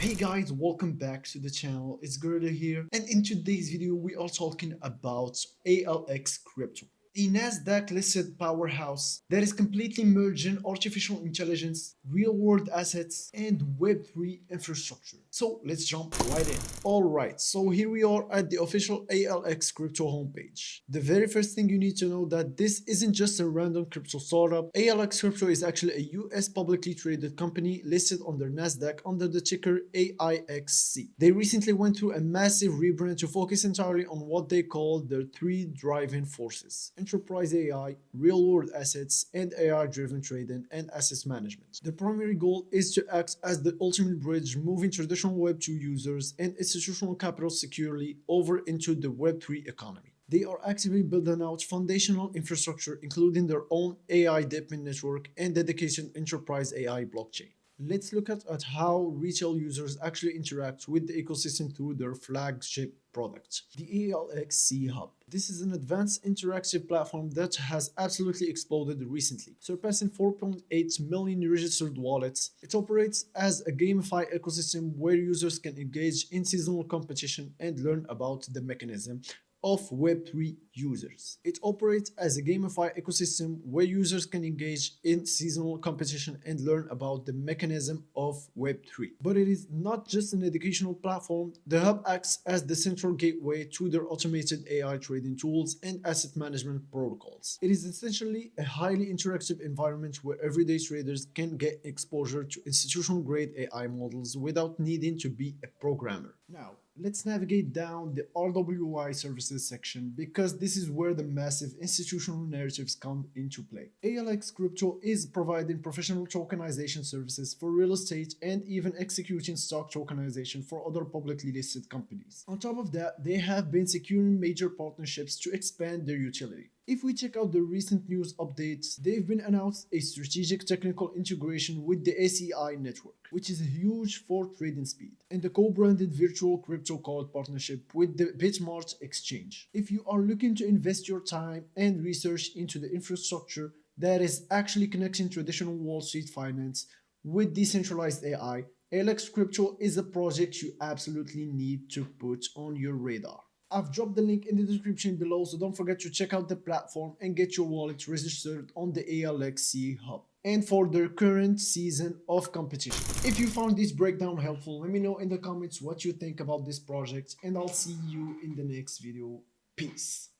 Hey guys, welcome back to the channel. It's Gerda here, and in today's video we are talking about AIX Crypto, a Nasdaq listed powerhouse that is completely merging artificial intelligence, real world assets, and Web3 infrastructure. So let's jump right in. Alright, so here we are at the official AIX Crypto homepage. The very first thing you need to know that this isn't just a random crypto startup. AIX Crypto is actually a US publicly traded company listed on their Nasdaq under the ticker AIXC. They recently went through a massive rebrand to focus entirely on what they call their three driving forces: enterprise AI, real-world assets, and AI-driven trading and asset management. The primary goal is to act as the ultimate bridge, moving traditional Web2 users and institutional capital securely over into the Web3 economy. They are actively building out foundational infrastructure, including their own AI deepin network and dedicated enterprise AI blockchain. Let's look at how retail users actually interact with the ecosystem through their flagship product, the ALXC Hub. This is an advanced interactive platform that has absolutely exploded recently, surpassing 4.8 million registered wallets. It operates as a gamified ecosystem where users can engage in seasonal competition and learn about the mechanism of Web3 users. It operates as a gamified ecosystem where users can engage in seasonal competition and learn about the mechanism of Web3. But it is not just an educational platform. The hub acts as the central gateway to their automated AI trading tools and asset management protocols. It is essentially a highly interactive environment where everyday traders can get exposure to institutional grade AI models without needing to be a programmer. Now, let's navigate down the RWI services section because this is where the massive institutional narratives come into play. AIX Crypto is providing professional tokenization services for real estate and even executing stock tokenization for other publicly listed companies. On top of that, they have been securing major partnerships to expand their utility. If we check out the recent news updates, they've been announced a strategic technical integration with the ACI network, which is huge for trading speed, and the co-branded virtual crypto card partnership with the Bitmart exchange. If you are looking to invest your time and research into the infrastructure that is actually connecting traditional Wall Street finance with decentralized AI, AIX Crypto is a project you absolutely need to put on your radar. I've dropped the link in the description below, so don't forget to check out the platform and get your wallet registered on the ALXC Hub and for their current season of competition. If you found this breakdown helpful, let me know in the comments what you think about this project, and I'll see you in the next video. Peace.